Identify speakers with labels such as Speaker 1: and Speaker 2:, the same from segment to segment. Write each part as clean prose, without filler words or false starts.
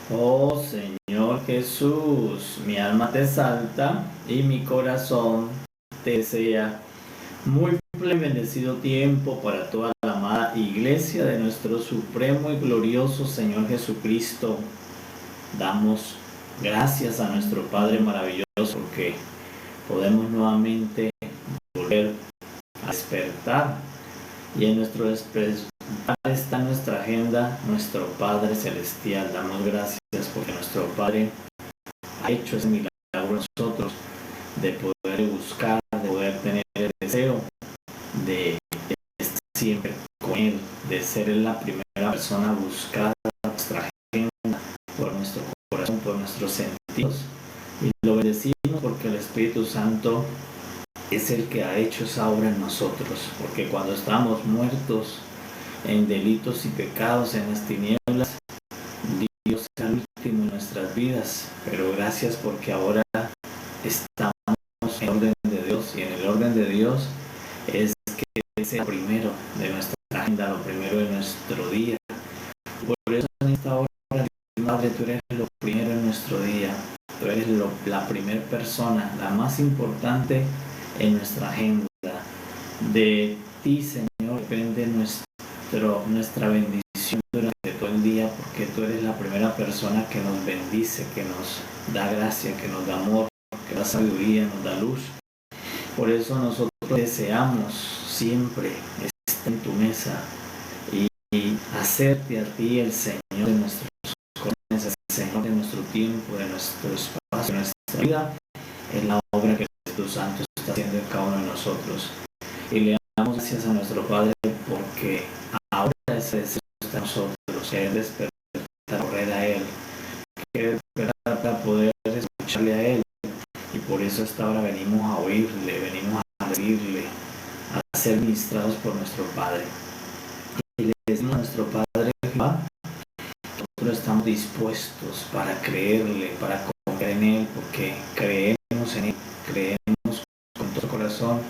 Speaker 1: Oh Señor Jesús, mi alma te exalta y mi corazón te desea. Muy bendecido tiempo para toda la amada iglesia de nuestro supremo y glorioso Señor Jesucristo. Damos gracias a nuestro Padre maravilloso porque podemos nuevamente volver a despertar, y en nuestro despertar está nuestra agenda, nuestro Padre Celestial. Damos gracias porque nuestro Padre ha hecho ese milagro en nosotros de poder buscar, de poder tener el deseo de estar siempre con Él, de ser la primera persona buscada en nuestra agenda, por nuestro corazón, por nuestros sentidos. Y lo bendecimos porque el Espíritu Santo es el que ha hecho esa obra en nosotros, porque cuando estamos muertos en delitos y pecados, en las tinieblas, Dios es el último en nuestras vidas, pero gracias porque ahora estamos en el orden de Dios, y en el orden de Dios es que Él sea primero de nuestra agenda, lo primero de nuestro día. Por eso en esta hora, Madre, tú eres lo primero en nuestro día, tú eres la primera persona, la más importante en nuestra agenda. De ti, Señor, depende nuestra bendición durante todo el día, porque tú eres la primera persona que nos bendice, que nos da gracia, que nos da amor, que da sabiduría, nos da luz. Por eso nosotros deseamos siempre estar en tu mesa y hacerte a ti el Señor de nuestros corazones, el Señor de nuestro tiempo, de nuestro espacio, de nuestra vida. Es la obra que el Espíritu Santo está haciendo en cada uno de nosotros. Y le damos gracias a nuestro Padre porque ahora ese deseo está en nosotros, que es despertar, correr a Él, que es despertar para poder escucharle a Él. Y por eso esta hora venimos a oírle, venimos a servirle, a ser ministrados por nuestro Padre. Y le decimos a nuestro Padre Jehová, nosotros estamos dispuestos para creerle, para confiar en Él, porque creemos en Él, creemos con todo corazón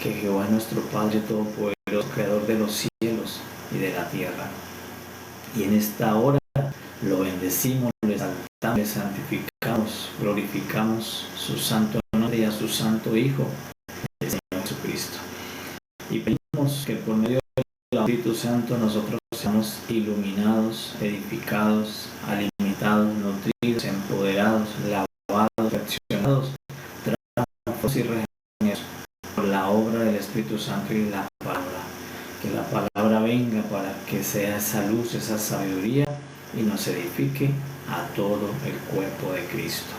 Speaker 1: que Jehová es nuestro Padre Todopoderoso, Creador de los cielos y de la tierra. Y en esta hora lo bendecimos, lo exaltamos, le santificamos, glorificamos su santo nombre y a su santo Hijo, el Señor Jesucristo. Y pedimos que por medio del Espíritu Santo nosotros seamos iluminados, edificados, alimentados, nutridos, empoderados, lavados, perfeccionados, transformados y regenerados por la obra del Espíritu Santo y la palabra. Que la palabra venga para que sea esa luz, esa sabiduría, y nos edifique a todo el cuerpo de Cristo.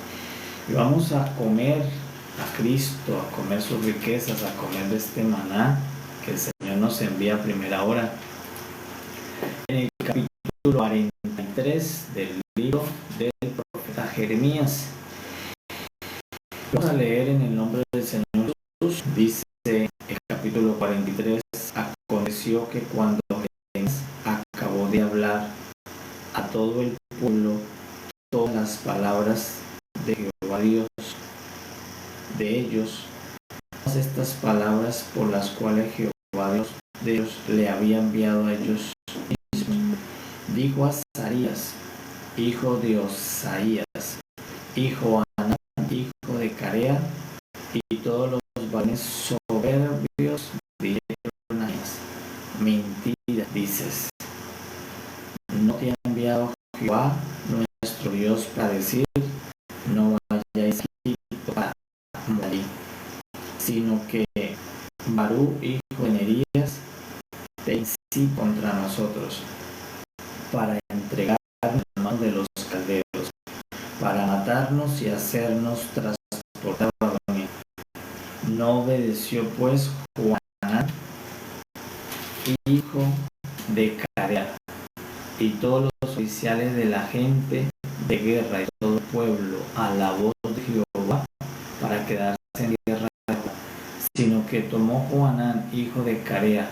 Speaker 1: Y vamos a comer a Cristo, a comer sus riquezas, a comer de este maná que el Señor nos envía a primera hora. En el capítulo 43 del libro del profeta Jeremías. Vamos a leer en el nombre del Señor Jesús. Dice el capítulo 43: aconteció que cuando Jeremías acabó de hablar a todo el pueblo todas las palabras de Jehová Dios de ellos, todas estas palabras por las cuales Jehová Dios de ellos le había enviado a ellos mismos, dijo a Azarías, hijo de Osaías, hijo de Anán, hijo de Carea, y todos los varones soberbios dijeron a ellas: mentira dices, no te ha enviado Jehová nuestro Dios para decir, no vayáis a Egipto para morir, sino que Barú, hijo de Nerías, te incita contra nosotros para entregarnos en manos de los caldeos, para matarnos y hacernos transportar a Babilonia. No obedeció pues Joanán, hijo de Carea, y todos los oficiales de la gente de guerra y todo el pueblo a la voz de Jehová para quedarse en guerra, sino que tomó Joanán, hijo de Carea,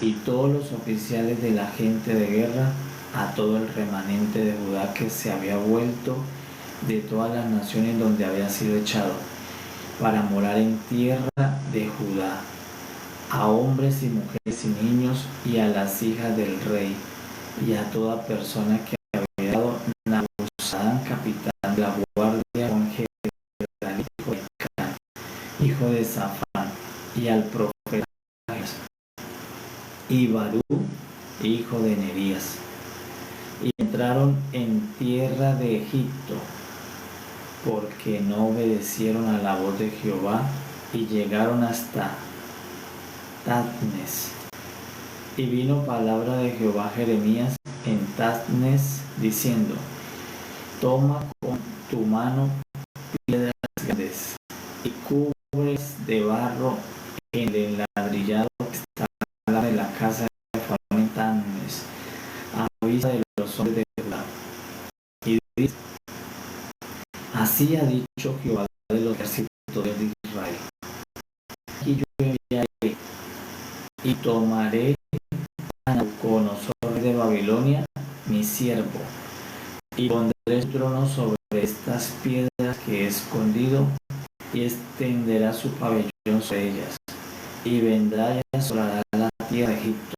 Speaker 1: y todos los oficiales de la gente de guerra a todo el remanente de Judá que se había vuelto de todas las naciones donde había sido echado, para morar en tierra de Judá, a hombres y mujeres y niños, y a las hijas del rey, y a toda persona que había dado Safán, y al profeta y Barú, hijo de Nerías, y entraron en tierra de Egipto, porque no obedecieron a la voz de Jehová, y llegaron hasta Tatnes. Y vino palabra de Jehová a Jeremías en Tatnes, diciendo: toma con tu mano piedras grandes y cubres de barro el ladrillado que está al lado de la casa de Faraón en Tatnes, a vista de los hombres de Judá. Y dice: así ha dicho Jehová de los ejércitos de Israel: aquí yo enviaré y tomaré a Nabucodonosor de Babilonia, mi siervo, y pondré su trono sobre estas piedras que he escondido, y extenderá su pabellón sobre ellas, y vendrá y asolará la tierra de Egipto,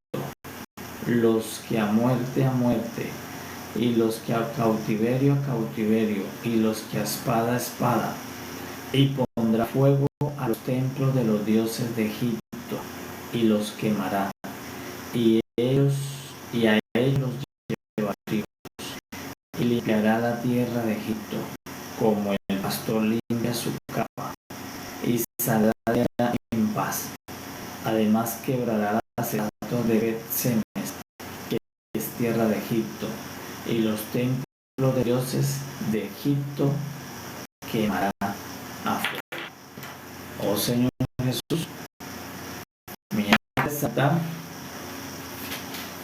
Speaker 1: los que a muerte, y los que a cautiverio, y los que a espada, y pondrá fuego a los templos de los dioses de Egipto, y los quemará, y a ellos los llevará tribus, y limpiará la tierra de Egipto, como el pastor limpia su capa, y saldrá de ella en paz. Además quebrará las estatuas de Bet-Semes, que es tierra de Egipto, y los templos de dioses de Egipto quemará a fuego. Oh Señor Jesús, mi alma es santa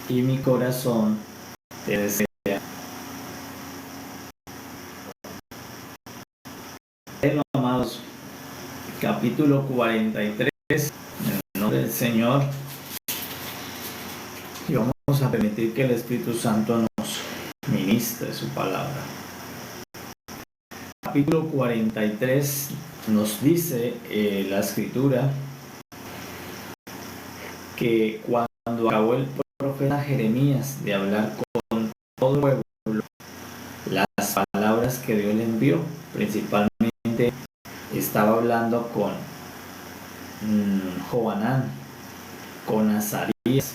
Speaker 1: y mi corazón te desea. Amados, capítulo 43, en el nombre del Señor, y vamos a permitir que el Espíritu Santo nos ministre su palabra. Capítulo 43 nos dice la Escritura que cuando acabó el profeta Jeremías de hablar con todo el pueblo, las palabras que Dios le envió, principalmente estaba hablando con Johanán, con Azarías,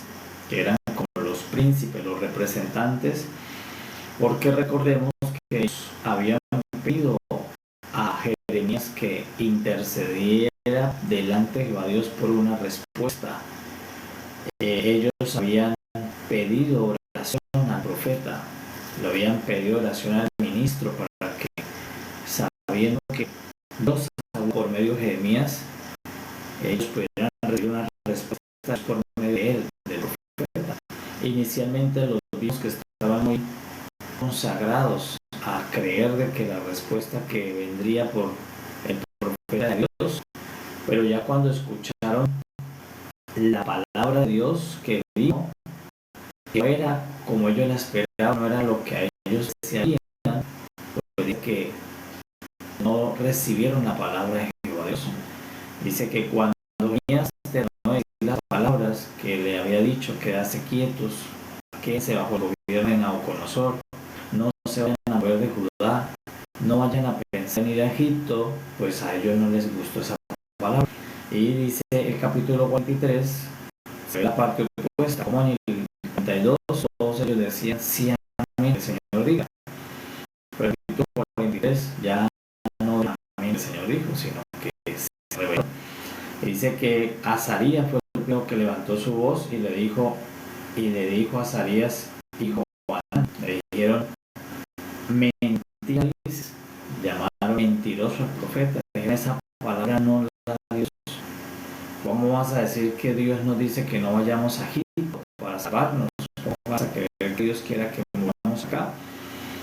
Speaker 1: que eran como los príncipes, los representantes, porque recordemos que ellos habían pedido a Jeremías que intercediera delante de Jehová Dios por una respuesta. Ellos habían pedido oración al profeta, le habían pedido oración al ministro para que, sabiendo que Dios habló por medio de Jeremías, ellos pudieran recibir una respuesta por medio de él, del profeta. Inicialmente los vimos que estaban muy consagrados a creer de que la respuesta que vendría por el profeta de Dios, pero ya cuando escucharon la palabra de Dios que dijo, que no era como ellos la esperaban, no era lo que a ellos decían, pues que no recibieron la palabra de Jehová Dios. Dice que cuando Jeremías terminó de decir las palabras que le había dicho, quedarse quietos, quédense bajo el gobierno de Nabucodonosor, no se vayan a mover de Judá, no vayan a pensar en ir a Egipto, pues a ellos no les gustó esa palabra. Y dice el capítulo 43, fue la parte opuesta, como en el 42, todos ellos decían sí, amén, el Señor diga. Pero el capítulo 43 ya no amén, el Señor dijo, sino que se reveló. Y dice que Azarías fue el primero que levantó su voz y le dijo a Azarías, hijo Juan, le dijeron mentiras, llamaron mentiroso al profeta, esa palabra no la da Dios. ¿Cómo vas a decir que Dios nos dice que no vayamos a Egipto para salvarnos? ¿Cómo vas a creer que Dios quiera que muramos acá?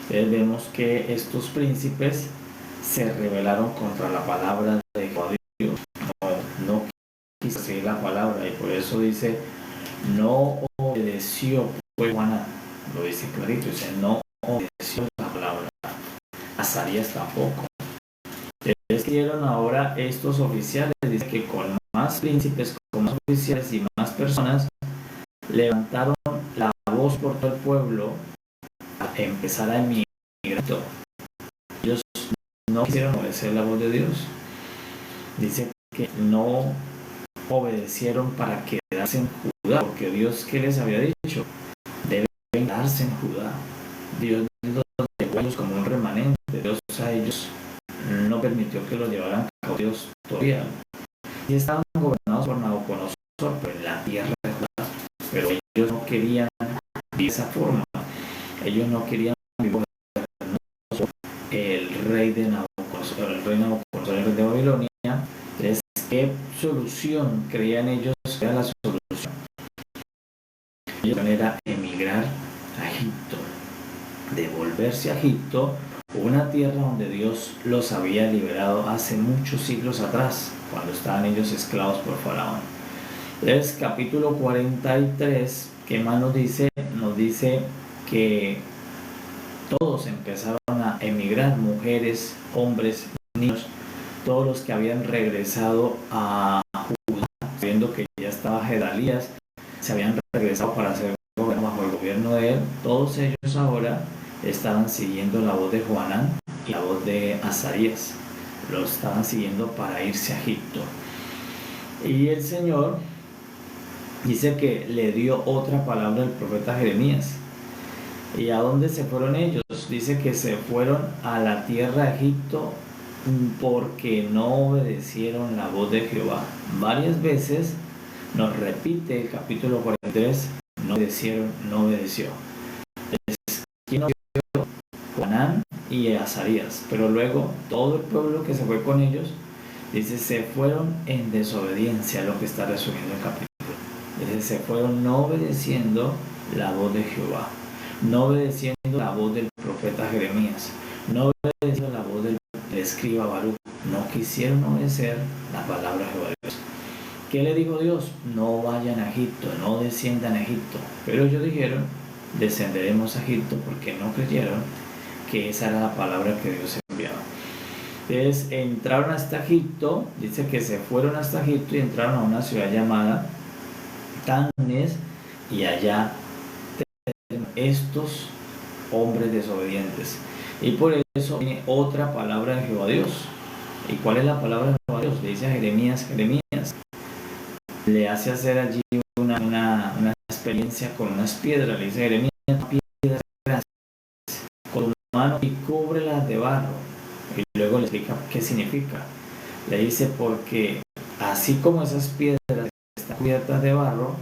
Speaker 1: Entonces vemos que estos príncipes se rebelaron contra la palabra de Dios, no quiso seguir la palabra, y por eso dice no obedeció, pues Juana lo dice clarito, dice no obedeció la palabra. Azarías tampoco. Entonces quieren ahora estos oficiales, dice que con más príncipes, con más oficiales y más personas, levantaron la voz por todo el pueblo a empezar a emigrar. Ellos no quisieron obedecer la voz de Dios. Dice que no obedecieron para quedarse en Judá, porque Dios, ¿qué les había dicho? Deben quedarse en Judá. Dios los llevó a ellos como un remanente. Dios a ellos no permitió que los llevaran cautivos todavía. Y estaban gobernados por Nabucodonosor, pero en la tierra de Judá. Pero ellos no querían vivir de esa forma. Ellos no querían vivir el rey de Nabucodonosor, el rey de Babilonia. Entonces, ¿qué solución creían ellos que era la solución? Era emigrar a Egipto, devolverse a Egipto, una tierra donde Dios los había liberado hace muchos siglos atrás, cuando estaban ellos esclavos por Faraón. Entonces, capítulo 43, ¿qué más nos dice? Nos dice que todos empezaron a emigrar, mujeres, hombres, niños, todos los que habían regresado a Judá, viendo que ya estaba Gedalías, se habían regresado para ser gobierno bajo el gobierno de él. Todos ellos ahora estaban siguiendo la voz de Johanán y la voz de Azarías. Los estaban siguiendo para irse a Egipto. Y el Señor dice que le dio otra palabra al profeta Jeremías. ¿Y a dónde se fueron ellos? Dice que se fueron a la tierra de Egipto porque no obedecieron la voz de Jehová. Varias veces nos repite el capítulo 43, no obedeció. ¿Quién obedeció? Johanán y Azarías. Pero luego todo el pueblo que se fue con ellos, dice, se fueron en desobediencia, lo que está resumiendo el capítulo. Dice, se fueron no obedeciendo la voz de Jehová, no obedeciendo la voz del profeta Jeremías, no obedeciendo la voz del escriba Baruch, no quisieron obedecer la palabra de Jehová Dios. ¿Qué le dijo Dios? No vayan a Egipto, no desciendan a Egipto. Pero ellos dijeron, descenderemos a Egipto, porque no creyeron que esa era la palabra que Dios enviaba. Entonces entraron hasta Egipto, dice que se fueron hasta Egipto y entraron a una ciudad llamada Tanes, y allá estos hombres desobedientes. Y por eso viene otra palabra de Jehová Dios. ¿Y cuál es la palabra de Jehová Dios? Le dice a Jeremías, le hace hacer allí una experiencia con unas piedras. Le dice a Jeremías, piedras con tu mano y cúbrelas de barro. Y luego le explica qué significa. Le dice, porque así como esas piedras están cubiertas de barro,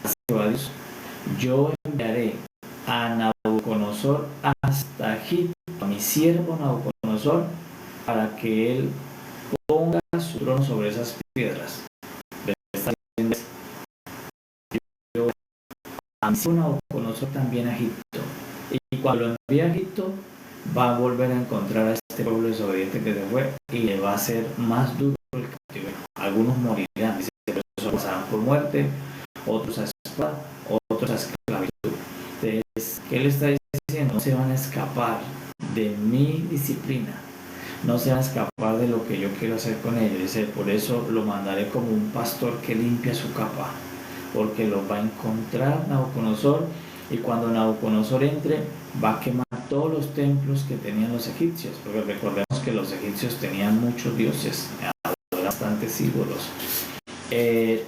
Speaker 1: así Jehová Dios, yo enviaré a Nabucodonosor hasta Egipto, a mi siervo Nabucodonosor, para que él ponga su trono sobre esas piedras. Yo a mi siervo Nabucodonosor también a Egipto, y cuando lo envíe a Egipto va a volver a encontrar a este pueblo desobediente que se fue y le va a ser más duro el cautiverio. Algunos morirán, dice, pero eso pasarán por muerte, otros a espada, otros a esclavitud. Entonces, ¿qué le está diciendo? No se van a escapar de mi disciplina, no se van a escapar de lo que yo quiero hacer con ellos. Dice, por eso lo mandaré como un pastor que limpia su capa, porque lo va a encontrar Nabucodonosor, y cuando Nabucodonosor entre va a quemar todos los templos que tenían los egipcios, porque recordemos que los egipcios tenían muchos dioses, bastantes ídolos.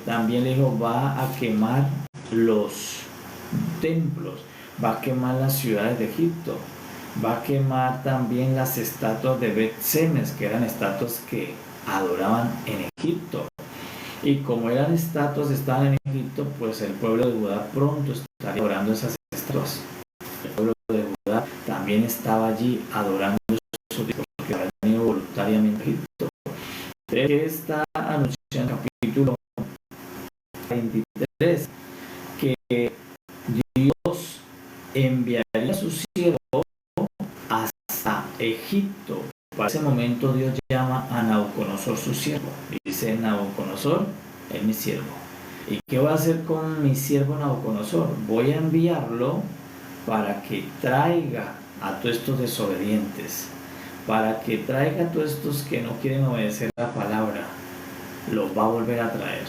Speaker 1: También le dijo, va a quemar los templos, va a quemar las ciudades de Egipto, va a quemar también las estatuas de Bet-Semes, que eran estatuas que adoraban en Egipto. Y como eran estatuas, estaban en Egipto, pues el pueblo de Judá pronto estaría adorando esas estatuas. El pueblo de Judá también estaba allí adorando esos dioses, porque habían venido voluntariamente a Egipto. ¿Qué está anunciando en el capítulo 23? Que Dios enviaría a su siervo hasta Egipto. Para ese momento Dios llama a Nabucodonosor su siervo. Y dice, Nabucodonosor es mi siervo. ¿Y qué voy a hacer con mi siervo Nabucodonosor? Voy a enviarlo para que traiga a todos estos desobedientes, para que traiga a todos estos que no quieren obedecer la palabra. Los va a volver a traer,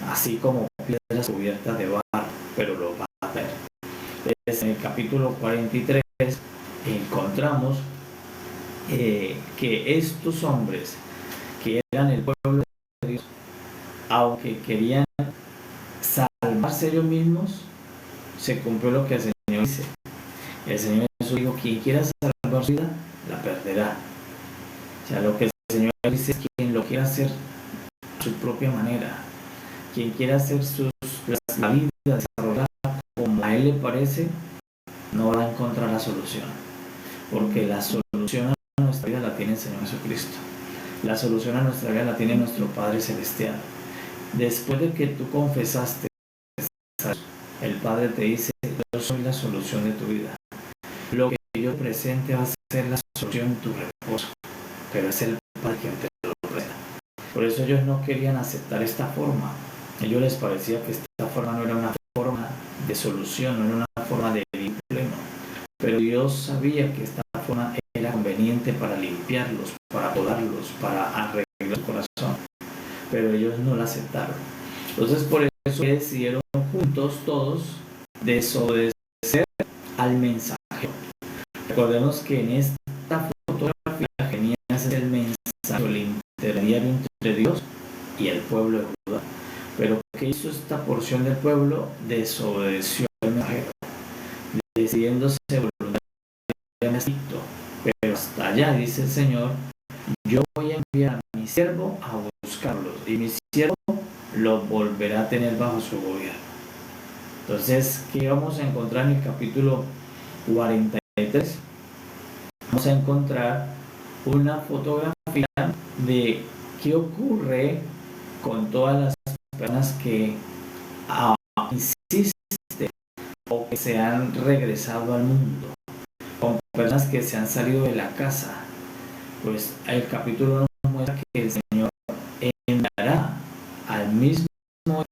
Speaker 1: así como piedras cubiertas de barro, pero los va a traer. En el capítulo 43 encontramos que estos hombres que eran el pueblo de Dios, aunque querían salvarse ellos mismos, se cumplió lo que el Señor dice. El Señor Jesús dijo: quien quiera salvar su vida, la perderá. O sea, lo que el Señor dice es: quien lo quiera hacer a su propia manera, quien quiera hacer la vida, desarrollar como a Él le parece, no va a encontrar la solución. Porque la solución a nuestra vida la tiene el Señor Jesucristo. La solución a nuestra vida la tiene nuestro Padre Celestial. Después de que tú confesaste, el Padre te dice: yo soy la solución de tu vida. Lo que yo presente va a ser la solución de tu reposo. Pero es el Padre quien te lo presenta. Por eso ellos no querían aceptar esta forma. A ellos les parecía que esta forma no era una forma de solución, no era una forma de vivir pleno. Pero Dios sabía que esta forma era conveniente para limpiarlos, para podarlos, para arreglar su corazón. Pero ellos no la aceptaron. Entonces por eso decidieron juntos todos desobedecer al mensaje. Recordemos que en esta fotografía venía a ser el mensaje, el intermediario entre Dios y el pueblo de Judá. Pero ¿qué hizo esta porción del pueblo? Desobedeció al mensajero, decidiéndose voluntariamente a Egipto. Pero hasta allá, dice el Señor: yo voy a enviar a mi siervo a buscarlos, y mi siervo los volverá a tener bajo su gobierno. Entonces, ¿qué vamos a encontrar en el capítulo 43? Vamos a encontrar una fotografía de qué ocurre con todas las personas que insisten o que se han regresado al mundo, con personas que se han salido de la casa. Pues el capítulo nos muestra que el Señor enviará al mismo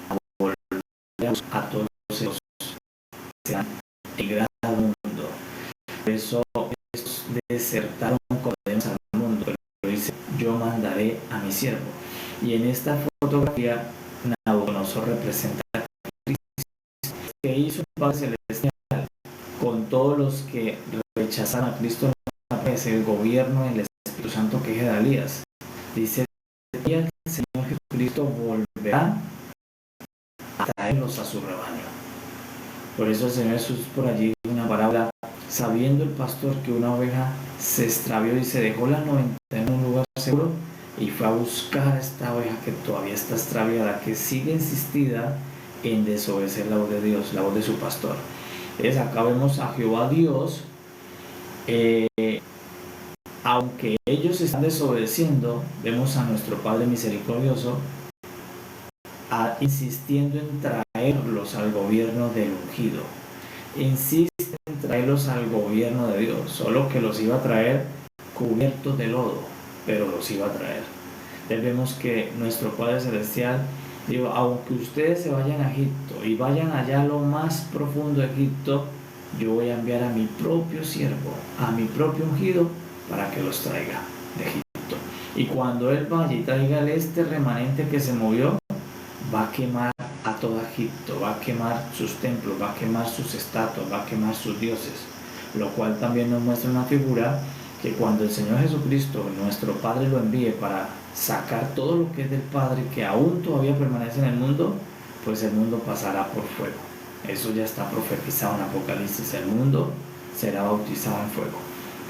Speaker 1: a volver a todos esos que se han emigrado al mundo. Por eso estos desertaron al mundo, pero dice: yo mandaré a mi siervo. Y en esta fotografía Nabucodonosor representa a Cristo, que hizo el Padre Celestial con todos los que rechazaron a Cristo. Es el gobierno del Espíritu Santo que es Gedalías. Dice: y el Señor Jesucristo volverá a traerlos a su rebaño. Por eso el Señor Jesús por allí dijo una parábola: sabiendo el pastor que una oveja se extravió y se dejó las 90 en un lugar seguro, y fue a buscar a esta oveja que todavía está extraviada, que sigue insistida en desobedecer la voz de Dios, la voz de su pastor. Entonces acá vemos a Jehová Dios, aunque ellos están desobedeciendo, vemos a nuestro Padre misericordioso insistiendo en traerlos al gobierno del ungido. Insiste en traerlos al gobierno de Dios, solo que los iba a traer cubiertos de lodo, pero los iba a traer. Entonces vemos que nuestro Padre Celestial dijo: aunque ustedes se vayan a Egipto y vayan allá a lo más profundo de Egipto, yo voy a enviar a mi propio siervo, a mi propio ungido, para que los traiga de Egipto. Y cuando Él vaya y traiga este remanente que se movió, va a quemar a todo Egipto, va a quemar sus templos, va a quemar sus estatuas, va a quemar sus dioses. Lo cual también nos muestra una figura que cuando el Señor Jesucristo, nuestro Padre, lo envíe para sacar todo lo que es del Padre, que aún todavía permanece en el mundo, pues el mundo pasará por fuego. Eso ya está profetizado en Apocalipsis: el mundo será bautizado en fuego.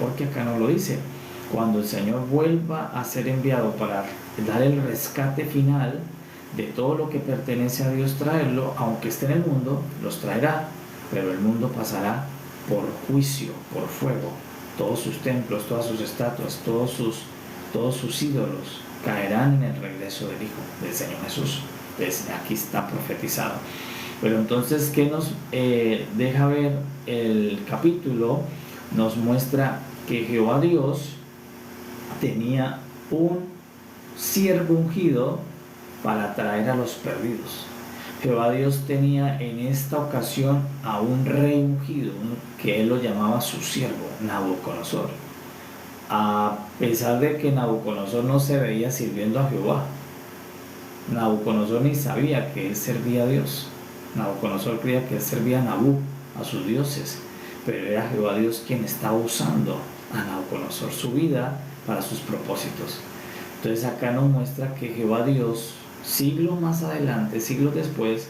Speaker 1: Porque acá no lo dice. Cuando el Señor vuelva a ser enviado para dar el rescate final de todo lo que pertenece a Dios, traerlo, aunque esté en el mundo, los traerá, pero el mundo pasará por juicio, por fuego. Todos sus templos, todas sus estatuas, todos sus ídolos caerán en el regreso del Hijo del Señor Jesús. Pues aquí está profetizado. Pero entonces, ¿qué nos deja ver el capítulo? Nos muestra que Jehová Dios tenía un siervo ungido para traer a los perdidos. Jehová Dios tenía en esta ocasión a un rey ungido, que él lo llamaba su siervo, Nabucodonosor. A pesar de que Nabucodonosor no se veía sirviendo a Jehová, Nabucodonosor ni sabía que él servía a Dios. Nabucodonosor creía que él servía a Nabú, a sus dioses, pero era Jehová Dios quien estaba usando a Nabucodonosor, su vida, para sus propósitos. Entonces acá nos muestra que Jehová Dios, siglos más adelante, siglos después,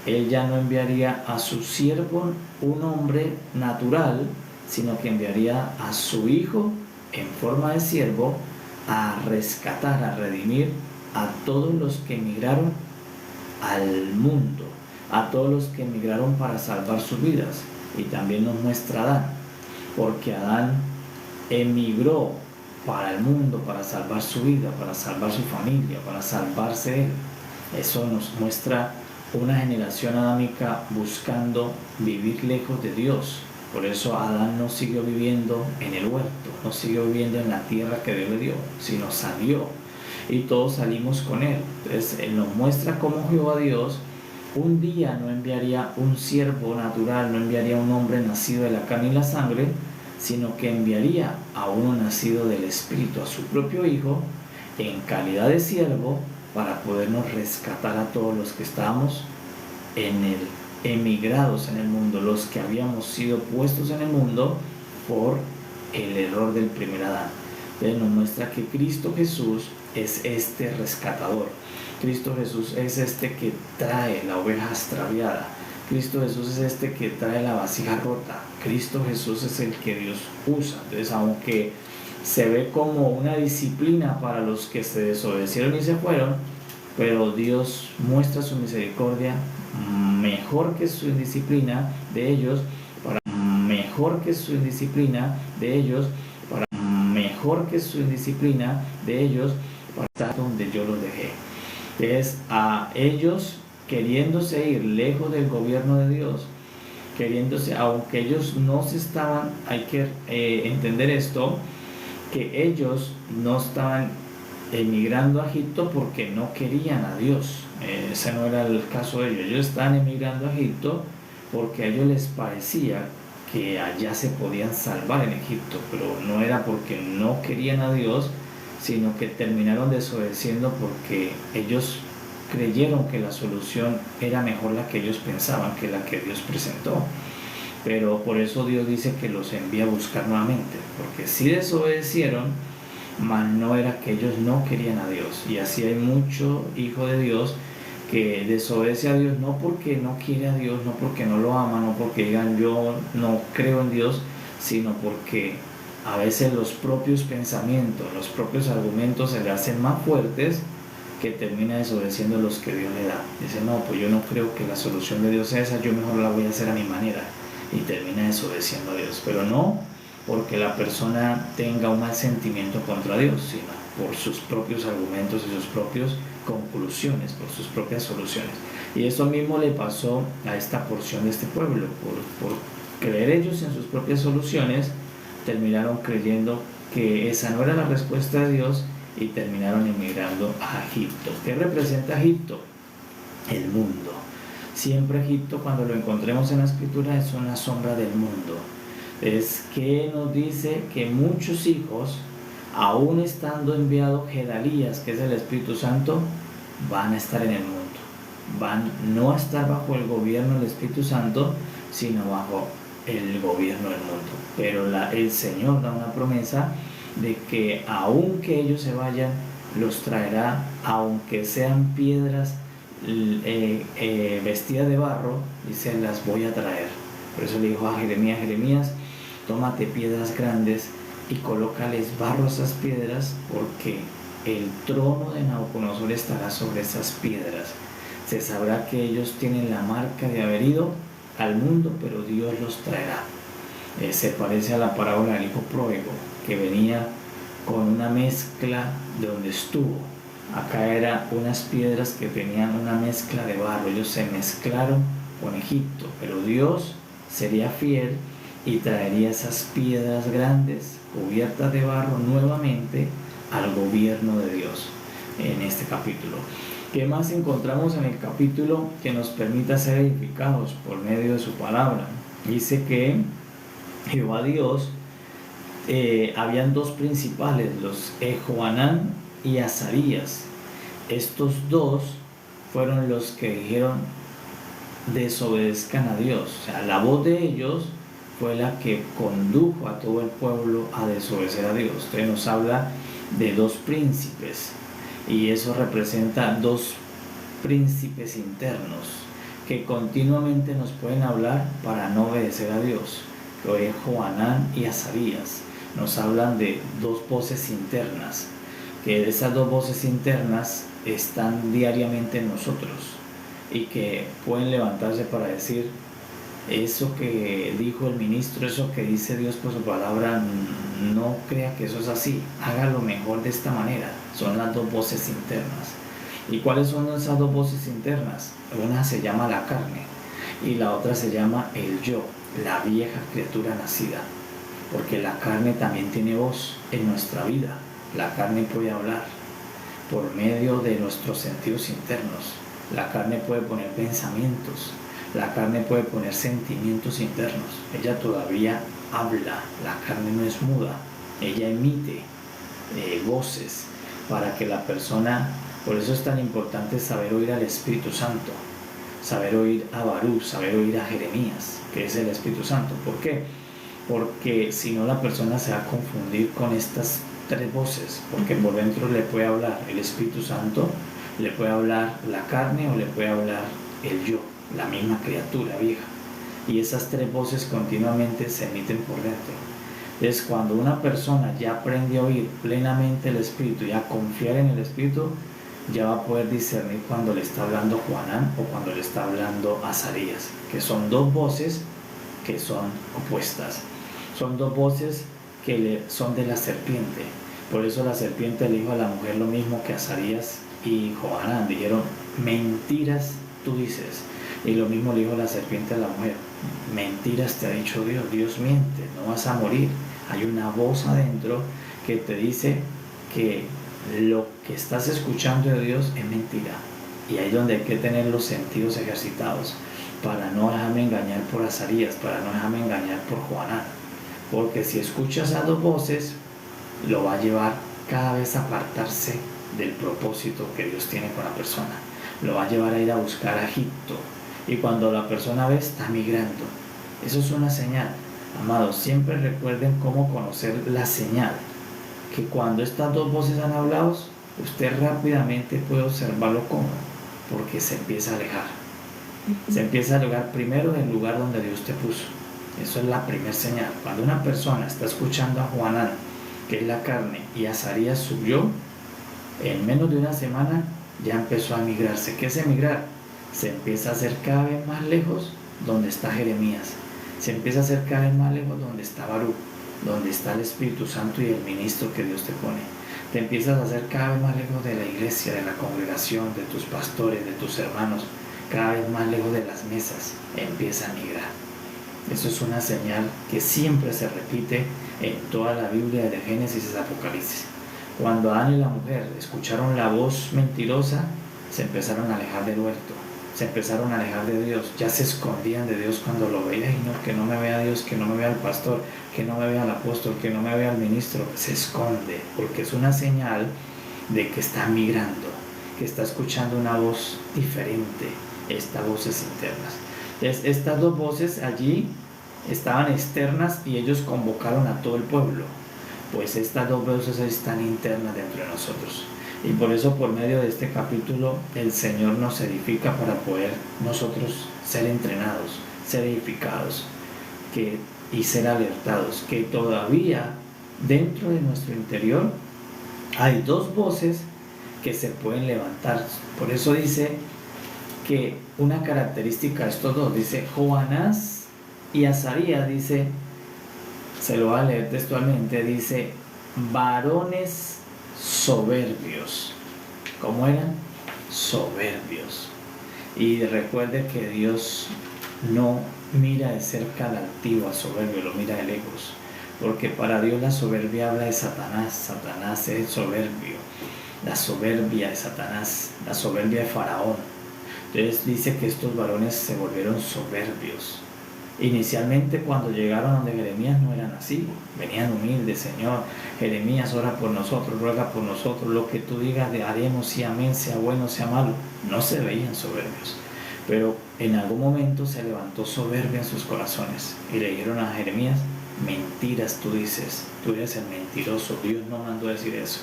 Speaker 1: Él ya no enviaría a su siervo un hombre natural, sino que enviaría a su Hijo en forma de siervo a rescatar, a redimir a todos los que emigraron al mundo, a todos los que emigraron para salvar sus vidas. Y también nos muestra a Adán, porque Adán emigró para el mundo, para salvar su vida, para salvar su familia, para salvarse él. Eso nos muestra una generación adámica buscando vivir lejos de Dios. Por eso Adán no siguió viviendo en el huerto, no siguió viviendo en la tierra que Dios le dio, sino salió. Y todos salimos con él. Entonces él nos muestra cómo Jehová Dios un día no enviaría un siervo natural, no enviaría un hombre nacido de la carne y la sangre, sino que enviaría a uno nacido del Espíritu, a su propio Hijo, en calidad de siervo, para podernos rescatar a todos los que estábamos emigrados en el mundo, los que habíamos sido puestos en el mundo por el error del primer Adán. Entonces nos muestra que Cristo Jesús es este rescatador. Cristo Jesús es este que trae la oveja extraviada. Cristo Jesús es este que trae la vasija rota. Cristo Jesús es el que Dios usa. Entonces, aunque se ve como una disciplina para los que se desobedecieron y se fueron, pero Dios muestra su misericordia mejor que su indisciplina de ellos, para mejor que su indisciplina de ellos, para mejor que su indisciplina de ellos, para estar donde yo los dejé. Es a ellos queriéndose ir lejos del gobierno de Dios, queriéndose, aunque ellos no se estaban, hay que entender esto, que ellos no estaban emigrando a Egipto porque no querían a Dios. Ese no era el caso de ellos. Ellos estaban emigrando a Egipto porque a ellos les parecía que allá se podían salvar en Egipto, pero no era porque no querían a Dios, sino que terminaron desobedeciendo porque ellos creyeron que la solución era mejor la que ellos pensaban que la que Dios presentó. Pero por eso Dios dice que los envía a buscar nuevamente, porque sí desobedecieron, mas no era que ellos no querían a Dios. Y así hay mucho hijo de Dios que desobedece a Dios no porque no quiere a Dios, no porque no lo ama, no porque digan yo no creo en Dios, sino porque a veces los propios pensamientos, los propios argumentos se le hacen más fuertes, que termina desobedeciendo los que Dios le da. Dice, no, pues yo no creo que la solución de Dios sea esa, yo mejor la voy a hacer a mi manera, y termina desobedeciendo a Dios. Pero no porque la persona tenga un mal sentimiento contra Dios, sino por sus propios argumentos y sus propias conclusiones, por sus propias soluciones. Y eso mismo le pasó a esta porción de este pueblo. Por creer ellos en sus propias soluciones, terminaron creyendo que esa no era la respuesta de Dios y terminaron emigrando a Egipto. ¿Qué representa Egipto? El mundo. Siempre Egipto, cuando lo encontremos en la escritura, es una sombra del mundo. Es que nos dice que muchos hijos, aún estando enviado Gedalías, que es el Espíritu Santo, van a estar en el mundo. Van no a estar bajo el gobierno del Espíritu Santo, sino bajo el gobierno del mundo. Pero el Señor da una promesa de que aunque ellos se vayan, los traerá, aunque sean piedras vestidas de barro, dice, las voy a traer. Por eso le dijo a Jeremías, Jeremías, tómate piedras grandes y colócales barro a esas piedras, porque el trono de Nabucodonosor estará sobre esas piedras. Se sabrá que ellos tienen la marca de haber ido al mundo, pero Dios los traerá. Se parece a la parábola del hijo pródigo, que venía con una mezcla de donde estuvo. Acá eran unas piedras que tenían una mezcla de barro. Ellos se mezclaron con Egipto, pero Dios sería fiel y traería esas piedras grandes cubiertas de barro nuevamente al gobierno de Dios. En este capítulo, ¿qué más encontramos en el capítulo que nos permita ser edificados por medio de su palabra? Dice que Jehová Dios, habían dos principales, los Johanán y Azarías. Estos dos fueron los que dijeron desobedezcan a Dios. O sea, la voz de ellos fue la que condujo a todo el pueblo a desobedecer a Dios. Entonces nos habla de dos príncipes, y eso representa dos príncipes internos que continuamente nos pueden hablar para no obedecer a Dios, que es Johanán y Azarías. Nos hablan de dos voces internas, que esas dos voces internas están diariamente en nosotros y que pueden levantarse para decir: eso que dijo el ministro, eso que dice Dios por su palabra, no crea que eso es así, hágalo mejor de esta manera. Son las dos voces internas. ¿Y cuáles son esas dos voces internas? Una se llama la carne y la otra se llama el yo, la vieja criatura nacida, porque la carne también tiene voz en nuestra vida. La carne puede hablar por medio de nuestros sentidos internos. La carne puede poner pensamientos, la carne puede poner sentimientos internos. Ella todavía habla, la carne no es muda, ella emite voces para que la persona. Por eso es tan importante saber oír al Espíritu Santo, saber oír a Barú, saber oír a Jeremías, que es el Espíritu Santo. ¿Por qué? Porque si no, la persona se va a confundir con estas tres voces, porque por dentro le puede hablar el Espíritu Santo, le puede hablar la carne o le puede hablar el yo, la misma criatura vieja, y esas tres voces continuamente se emiten por dentro. Entonces, cuando una persona ya aprende a oír plenamente el Espíritu y a confiar en el Espíritu, ya va a poder discernir cuando le está hablando Johanán o cuando le está hablando Azarías, que son dos voces que son opuestas, son dos voces que son de la serpiente. Por eso la serpiente le dijo a la mujer lo mismo que Azarías y Johanán, dijeron: mentiras tú dices. Y lo mismo le dijo la serpiente a la mujer: mentiras te ha dicho Dios, Dios miente, no vas a morir. Hay una voz adentro que te dice que lo que estás escuchando de Dios es mentira. Y ahí es donde hay que tener los sentidos ejercitados para no dejarme engañar por Azarías, para no dejarme engañar por Johanán. Porque si escuchas a dos voces, lo va a llevar cada vez a apartarse del propósito que Dios tiene con la persona. Lo va a llevar a ir a buscar a Egipto. Y cuando la persona ve, está migrando. Eso es una señal. Amados, siempre recuerden cómo conocer la señal. Que cuando estas dos voces han hablado, usted rápidamente puede observarlo como, porque se empieza a alejar. Se empieza a alejar primero del lugar donde Dios te puso. Eso es la primera señal. Cuando una persona está escuchando a Johanán, que es la carne, y Azarías subió, en menos de una semana ya empezó a migrarse. ¿Qué es emigrar? Se empieza a hacer cada vez más lejos donde está Jeremías. Se empieza a hacer cada vez más lejos donde está Barú, donde está el Espíritu Santo y el ministro que Dios te pone. Te empiezas a hacer cada vez más lejos de la iglesia, de la congregación, de tus pastores, de tus hermanos, cada vez más lejos de las mesas. Empieza a migrar. Eso es una señal que siempre se repite en toda la Biblia, de Génesis a Apocalipsis. Cuando Adán y la mujer escucharon la voz mentirosa, se empezaron a alejar del huerto, se empezaron a alejar de Dios, ya se escondían de Dios cuando lo veían. Y no, que no me vea Dios, que no me vea el pastor, que no me vea el apóstol, que no me vea el ministro. Se esconde, porque es una señal de que está migrando, que está escuchando una voz diferente, estas voces internas. Estas dos voces allí estaban externas y ellos convocaron a todo el pueblo. Pues estas dos voces están internas dentro de nosotros. Y por eso, por medio de este capítulo, el Señor nos edifica para poder nosotros ser entrenados, ser edificados y ser alertados, que todavía dentro de nuestro interior hay dos voces que se pueden levantar. Por eso dice que una característica de estos dos, dice Johanás y Azarías, dice, se lo va a leer textualmente, dice: varones soberbios. ¿Cómo eran? Soberbios. Y recuerde que Dios no mira de cerca al altivo, al soberbio, lo mira de lejos, porque para Dios la soberbia habla de Satanás. Satanás es el soberbio, la soberbia de Satanás, la soberbia de Faraón. Entonces dice que estos varones se volvieron soberbios. Inicialmente, cuando llegaron donde Jeremías, no eran así, venían humildes: Señor, Jeremías, ora por nosotros, ruega por nosotros, lo que tú digas haremos, sí, amén, sea bueno, sea malo. No se veían soberbios, pero en algún momento se levantó soberbia en sus corazones y le dijeron a Jeremías: mentira mentiras tú dices, tú eres el mentiroso, Dios no mandó a decir eso.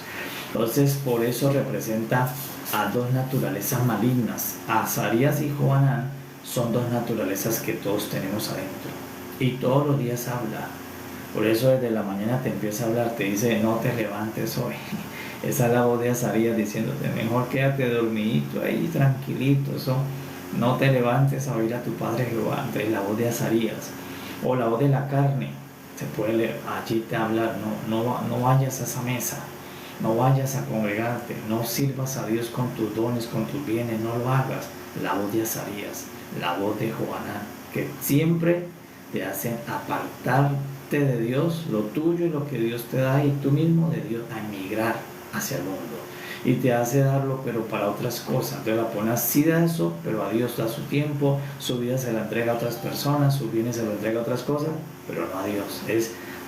Speaker 1: Entonces por eso representa a dos naturalezas malignas. Azarías y Johanán son dos naturalezas que todos tenemos adentro y todos los días habla. Por eso desde la mañana te empieza a hablar, te dice no te levantes hoy. Esa es la voz de Azarías diciéndote mejor quédate dormidito ahí tranquilito, eso, no te levantes a oír a tu padre Jehová. Entonces la voz de Azarías. O la voz de la carne, se puede leer, allí te hablar, no vayas a esa mesa, no vayas a congregarte, no sirvas a Dios con tus dones, con tus bienes, no lo hagas. La voz de Azarías, la voz de Johanán, que siempre te hacen apartarte de Dios, lo tuyo y lo que Dios te da, y tú mismo de Dios, a emigrar hacia el mundo. Y te hace darlo, pero para otras cosas. Entonces la pone así de eso, pero a Dios da su tiempo, su vida se la entrega a otras personas, sus bienes se lo entrega a otras cosas, pero no a Dios.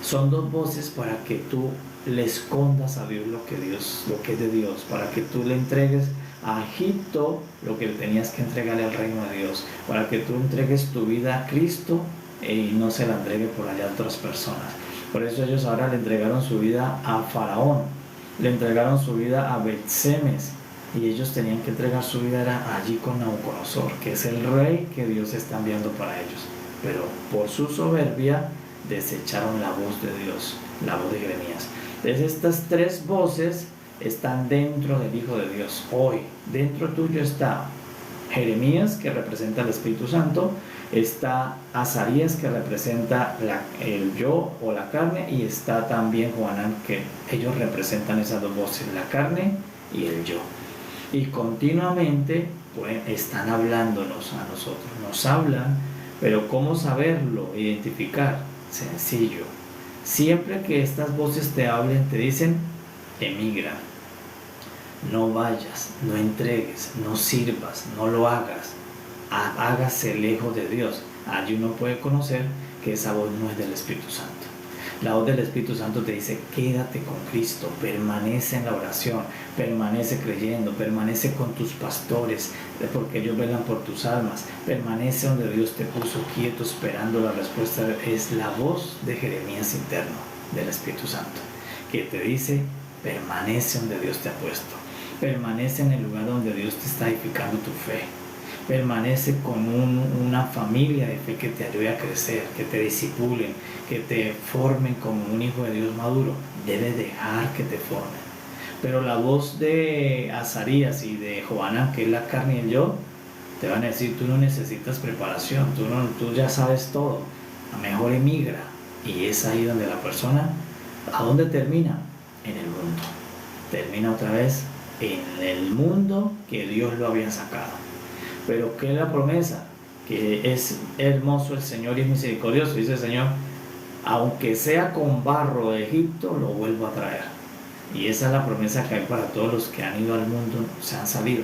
Speaker 1: Son dos voces para que tú le escondas a Dios lo que es de Dios, para que tú le entregues a Egipto lo que le tenías que entregarle al reino de Dios, para que tú entregues tu vida a Cristo y no se la entregue por allá a otras personas. Por eso ellos ahora le entregaron su vida a Faraón, le entregaron su vida a Bet-Semes, y ellos tenían que entregar su vida era allí con Nabucodonosor, que es el rey que Dios está enviando para ellos. Pero por su soberbia desecharon la voz de Dios, la voz de Jeremías. Entonces estas tres voces están dentro del Hijo de Dios. Hoy dentro tuyo está Jeremías, que representa el Espíritu Santo, está Azarías, que representa el yo o la carne, y está también Johanán, que ellos representan esas dos voces, la carne y el yo. Y continuamente pues, están hablándonos a nosotros, nos hablan, pero ¿cómo saberlo, identificar? Sencillo. Siempre que estas voces te hablen, te dicen, emigra, no vayas, no entregues, no sirvas, no lo hagas, hágase lejos de Dios. Allí uno puede conocer que esa voz no es del Espíritu Santo. La voz del Espíritu Santo te dice, quédate con Cristo, permanece en la oración, permanece creyendo, permanece con tus pastores, porque ellos velan por tus almas, permanece donde Dios te puso quieto esperando la respuesta. Es la voz de Jeremías interno, del Espíritu Santo, que te dice, permanece donde Dios te ha puesto, permanece en el lugar donde Dios te está edificando tu fe, permanece con una familia de fe que te ayude a crecer, que te discipulen, que te formen como un hijo de Dios maduro. Debes dejar que te formen. Pero la voz de Azarías y de Johanán, que es la carne y el yo, te van a decir, tú no necesitas preparación, tú ya sabes todo, mejor emigra. Y es ahí donde la persona, ¿a dónde termina? En el mundo. Termina otra vez en el mundo que Dios lo había sacado. Pero ¿qué es la promesa? Que es hermoso el Señor y es misericordioso. Dice el Señor, aunque sea con barro de Egipto, lo vuelvo a traer. Y esa es la promesa que hay para todos los que han ido al mundo, se han salido.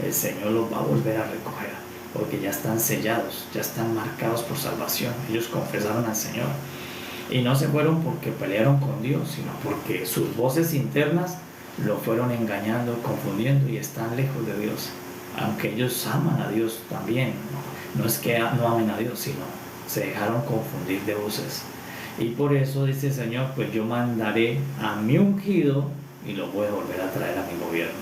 Speaker 1: El Señor los va a volver a recoger, porque ya están sellados, ya están marcados por salvación. Ellos confesaron al Señor. Y no se fueron porque pelearon con Dios, sino porque sus voces internas lo fueron engañando, confundiendo, y están lejos de Dios. Aunque ellos aman a Dios también, no es que no amen a Dios, sino se dejaron confundir de voces. Y por eso dice el Señor, pues yo mandaré a mi ungido y lo voy a volver a traer a mi gobierno,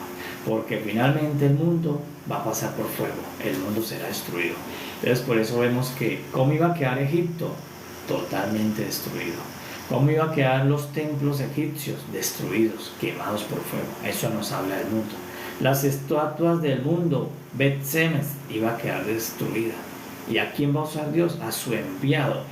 Speaker 1: porque finalmente el mundo va a pasar por fuego, el mundo será destruido. Entonces por eso vemos que cómo iba a quedar Egipto, totalmente destruido. Cómo iba a quedar los templos egipcios, destruidos, quemados por fuego. Eso nos habla del mundo. Las estatuas del mundo, Bet-Semes, iba a quedar destruida. ¿Y a quién va a usar Dios? A su enviado.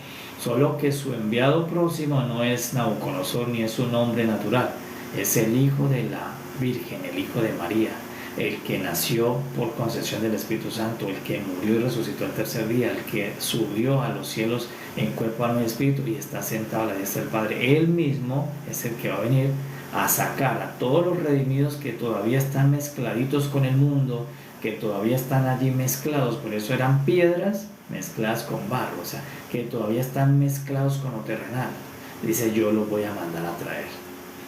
Speaker 1: Solo que su enviado próximo no es Nabucodonosor ni es un hombre natural. Es el hijo de la Virgen, el hijo de María, el que nació por concesión del Espíritu Santo, el que murió y resucitó el tercer día, el que subió a los cielos en cuerpo, alma y espíritu y está sentado a la diestra del Padre. Él mismo es el que va a venir a sacar a todos los redimidos que todavía están mezcladitos con el mundo, que todavía están allí mezclados, por eso eran piedras mezcladas con barro, o sea, que todavía están mezclados con lo terrenal. Dice, yo los voy a mandar a traer.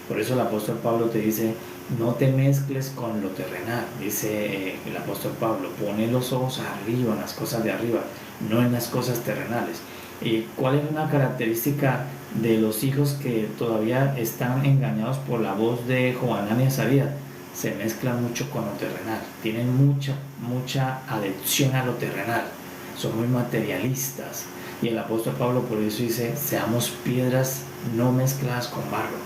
Speaker 1: Por eso el apóstol Pablo te dice, no te mezcles con lo terrenal. Dice el apóstol Pablo, pone los ojos arriba, en las cosas de arriba, no en las cosas terrenales. ¿Y cuál es una característica de los hijos que todavía están engañados por la voz de Johanán y Azarías, se mezclan mucho con lo terrenal, tienen mucha adicción a lo terrenal, son muy materialistas. Y el apóstol Pablo por eso dice, seamos piedras no mezcladas con barro,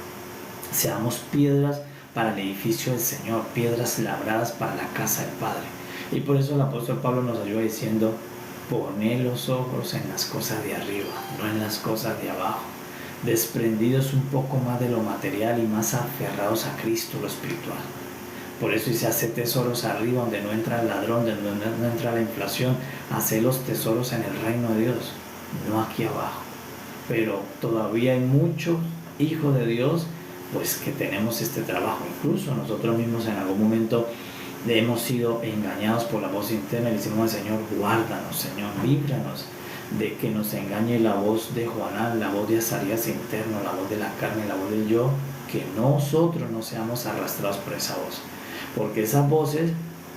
Speaker 1: seamos piedras para el edificio del Señor, piedras labradas para la casa del Padre. Y por eso el apóstol Pablo nos ayuda diciendo, poned los ojos en las cosas de arriba, no en las cosas de abajo, desprendidos un poco más de lo material y más aferrados a Cristo, lo espiritual. Por eso dice, hace tesoros arriba donde no entra el ladrón, donde no entra la inflación, hace los tesoros en el reino de Dios, no aquí abajo. Pero todavía hay muchos hijos de Dios pues que tenemos este trabajo. Incluso nosotros mismos en algún momento hemos sido engañados por la voz interna y le decimos al Señor, guárdanos, Señor, líbranos de que nos engañe la voz de Johanán, la voz de Azarías interno, la voz de la carne, la voz del yo, que nosotros no seamos arrastrados por esa voz, porque esas voces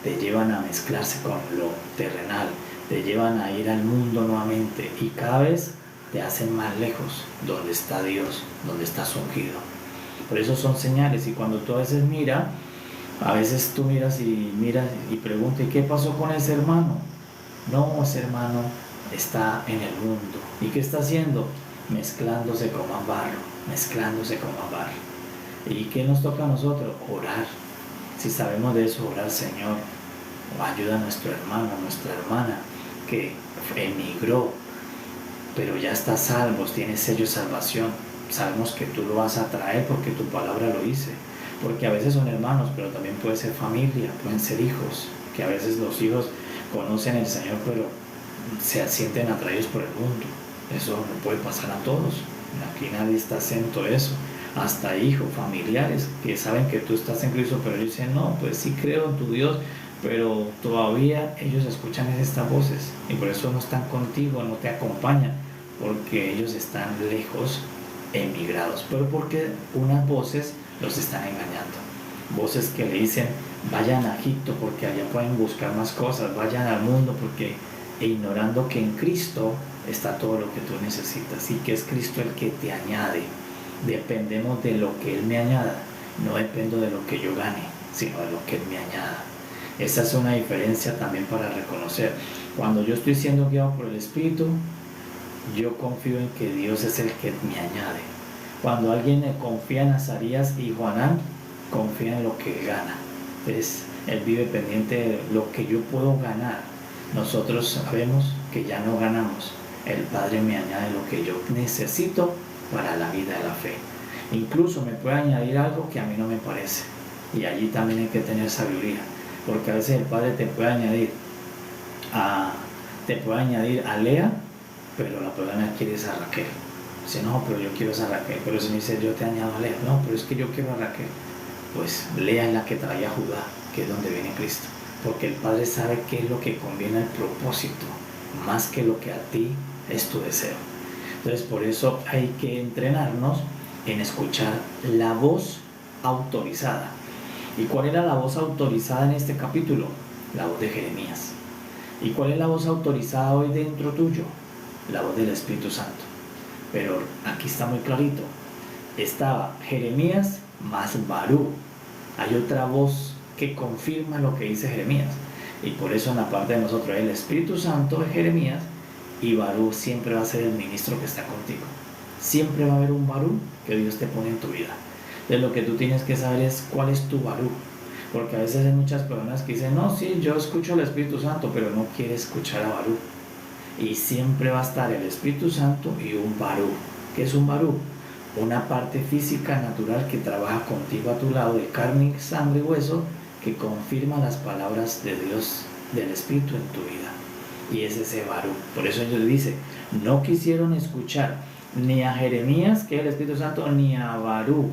Speaker 1: te llevan a mezclarse con lo terrenal, te llevan a ir al mundo nuevamente y cada vez te hacen más lejos donde está Dios, donde estás ungido. Por eso son señales. Y cuando tú a veces tú miras y preguntas, ¿y qué pasó con ese hermano? No, ese hermano está en el mundo. ¿Y qué está haciendo? Mezclándose con más barro, mezclándose con más barro. ¿Y qué nos toca a nosotros? Orar. Si sabemos de eso, orar, Señor, ayuda a nuestro hermano, a nuestra hermana que emigró, pero ya está salvo, tiene sello de salvación. Sabemos que tú lo vas a traer porque tu palabra lo dice. Porque a veces son hermanos, pero también puede ser familia, pueden ser hijos. Que a veces los hijos conocen al Señor, pero se sienten atraídos por el mundo. Eso no puede pasar a todos. Aquí nadie está exento de eso. Hasta hijos, familiares, que saben que tú estás en Cristo, pero ellos dicen, no, pues sí creo en tu Dios, pero todavía ellos escuchan estas voces. Y por eso no están contigo, no te acompañan, porque ellos están lejos, emigrados, pero porque unas voces los están engañando, voces que le dicen vayan a Egipto porque allá pueden buscar más cosas, vayan al mundo porque, ignorando que en Cristo está todo lo que tú necesitas y que es Cristo el que te añade. Dependemos de lo que Él me añada, no dependo de lo que yo gane, sino de lo que Él me añada. Esa es una diferencia también para reconocer. Cuando yo estoy siendo guiado por el Espíritu, yo confío en que Dios es el que me añade. Cuando alguien confía en Azarías y Johanán, confía en lo que gana. Él vive pendiente de lo que yo puedo ganar. Nosotros sabemos que ya no ganamos. El Padre me añade lo que yo necesito para la vida de la fe. Incluso me puede añadir algo que a mí no me parece. Y allí también hay que tener sabiduría. Porque a veces el Padre te puede añadir a Lea, pero la persona quiere a Raquel. Dice, no, pero yo quiero a Raquel. Pero si me dice, yo te añado a Lea. No, pero es que yo quiero a Raquel. Pues Lea es la que traía a Judá, que es donde viene Cristo. Porque el Padre sabe qué es lo que conviene al propósito, más que lo que a ti es tu deseo. Entonces, por eso hay que entrenarnos en escuchar la voz autorizada. ¿Y cuál era la voz autorizada en este capítulo? La voz de Jeremías. ¿Y cuál es la voz autorizada hoy dentro tuyo? La voz del Espíritu Santo. Pero aquí está muy clarito. Estaba Jeremías más Barú. Hay otra voz que confirma lo que dice Jeremías. Y por eso en la parte de nosotros el Espíritu Santo es Jeremías y Barú siempre va a ser el ministro que está contigo. Siempre va a haber un Barú que Dios te pone en tu vida. Entonces lo que tú tienes que saber es cuál es tu Barú. Porque a veces hay muchas personas que dicen, no, sí, yo escucho al Espíritu Santo, pero no quiere escuchar a Barú. Y siempre va a estar el Espíritu Santo y un Barú. ¿Qué es un Barú? Una parte física natural que trabaja contigo a tu lado, de carne, sangre y hueso, que confirma las palabras de Dios, del Espíritu en tu vida. Y es ese Barú. Por eso ellos dicen, no quisieron escuchar ni a Jeremías, que es el Espíritu Santo, ni a Barú.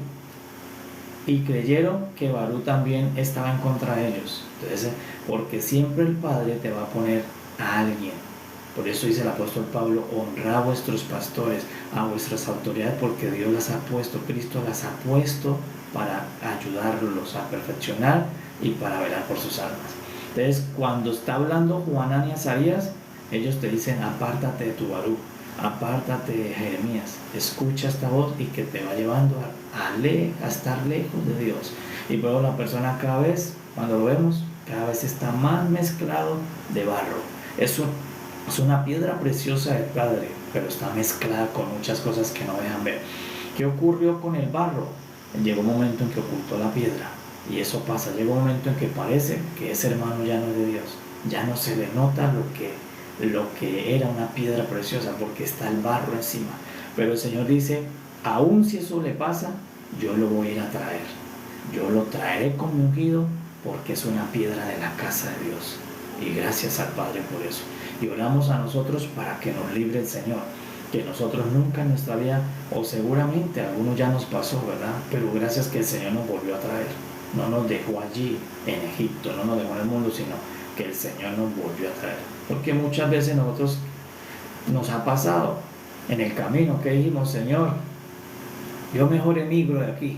Speaker 1: Y creyeron que Barú también estaba en contra de ellos. Entonces, porque siempre el Padre te va a poner a alguien. Por eso dice el apóstol Pablo, honra a vuestros pastores, a vuestras autoridades, porque Dios las ha puesto, Cristo las ha puesto para ayudarlos a perfeccionar y para velar por sus almas. Entonces, cuando está hablando Johanán y Azarías, ellos te dicen, apártate de tu Barú, Apártate de Jeremías, escucha esta voz y que te va llevando a estar lejos de Dios. Y luego la persona cada vez, cuando lo vemos, cada vez está más mezclado de barro. Es una piedra preciosa del Padre, pero está mezclada con muchas cosas que no dejan ver. ¿Qué ocurrió con el barro? Llegó un momento en que ocultó la piedra. Y eso pasa, llega un momento en que parece que ese hermano ya no es de Dios. Ya no se le nota lo que era una piedra preciosa, porque está el barro encima. Pero el Señor dice, aun si eso le pasa, yo lo voy a ir a traer. Yo lo traeré con mi ungido, porque es una piedra de la casa de Dios. Y gracias al Padre por eso. Y oramos a nosotros para que nos libre el Señor. Que nosotros nunca en nuestra vida, o seguramente a algunos ya nos pasó, ¿verdad? Pero gracias que el Señor nos volvió a traer. No nos dejó allí en Egipto, no nos dejó en el mundo, sino que el Señor nos volvió a traer. Porque muchas veces nosotros nos ha pasado en el camino que dijimos, Señor, yo mejor emigro de aquí.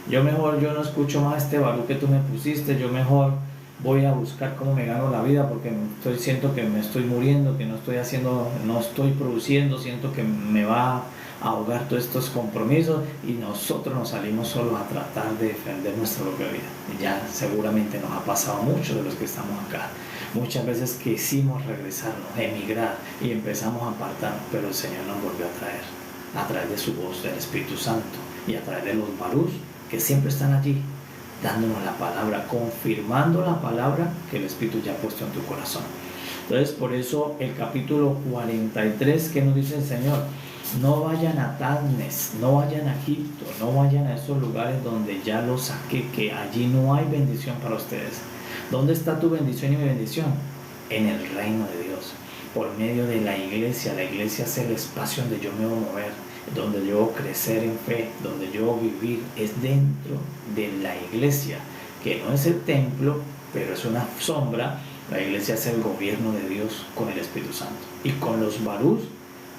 Speaker 1: Yo no escucho más este Baruch que tú me pusiste, yo mejor voy a buscar cómo me gano la vida porque siento que me estoy muriendo, que no estoy produciendo, siento que me va a ahogar todos estos compromisos y nosotros nos salimos solos a tratar de defender nuestra propia vida. Y ya seguramente nos ha pasado mucho de los que estamos acá. Muchas veces quisimos regresarnos, emigrar y empezamos a apartarnos, pero el Señor nos volvió a través de su voz, del Espíritu Santo y a través de los Baruch que siempre están allí, dándonos la palabra, confirmando la palabra que el Espíritu ya ha puesto en tu corazón. Entonces, por eso el capítulo 43, que nos dice el Señor, no vayan a Tanes, no vayan a Egipto, no vayan a esos lugares donde ya los saqué, que allí no hay bendición para ustedes. ¿Dónde está tu bendición y mi bendición? En el reino de Dios, por medio de la iglesia. La iglesia es el espacio donde yo me voy a mover, donde yo voy a crecer en fe, donde yo voy a vivir, es dentro de la iglesia, que no es el templo, pero es una sombra. La iglesia es el gobierno de Dios con el Espíritu Santo y con los Baruch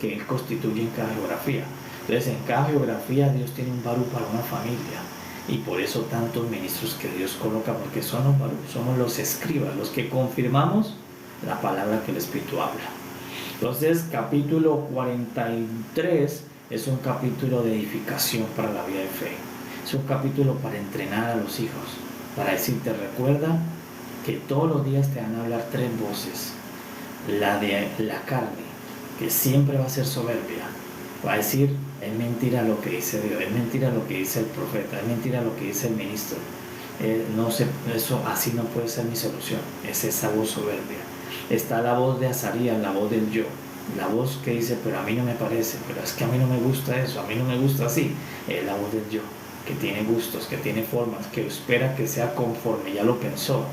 Speaker 1: que Él constituye en cada geografía. Entonces, en cada geografía Dios tiene un Baruch para una familia, y por eso tantos ministros que Dios coloca, porque son los Baruch, somos los escribas, los que confirmamos la palabra que el Espíritu habla. Entonces, capítulo 43 es un capítulo de edificación para la vida de fe. Es un capítulo para entrenar a los hijos, para decirte, recuerda que todos los días te van a hablar tres voces. La de la carne, que siempre va a ser soberbia, va a decir, es mentira lo que dice Dios, es mentira lo que dice el profeta, es mentira lo que dice el ministro. Eso así no puede ser mi solución. Es esa voz soberbia. Está la voz de Azarías, la voz del yo, la voz que dice, pero a mí no me parece, pero es que a mí no me gusta eso, a mí no me gusta así. Es la voz del yo, que tiene gustos, que tiene formas, que espera que sea conforme ya lo pensó.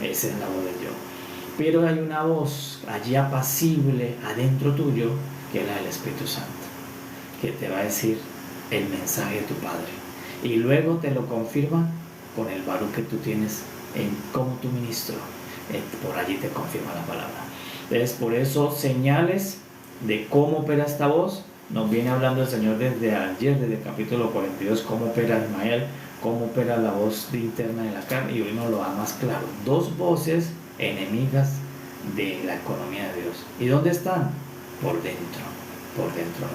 Speaker 1: Esa es la voz del yo. Pero hay una voz allí apacible adentro tuyo, que es la del Espíritu Santo, que te va a decir el mensaje de tu Padre, y luego te lo confirma con el Baruch que tú tienes como tu ministro. Por allí te confirma la palabra. Entonces, por eso, señales de cómo opera esta voz, nos viene hablando el Señor desde ayer, desde el capítulo 42, cómo opera Ismael, cómo opera la voz interna de la carne, y hoy nos lo da más claro. Dos voces enemigas de la economía de Dios. ¿Y dónde están? Por dentro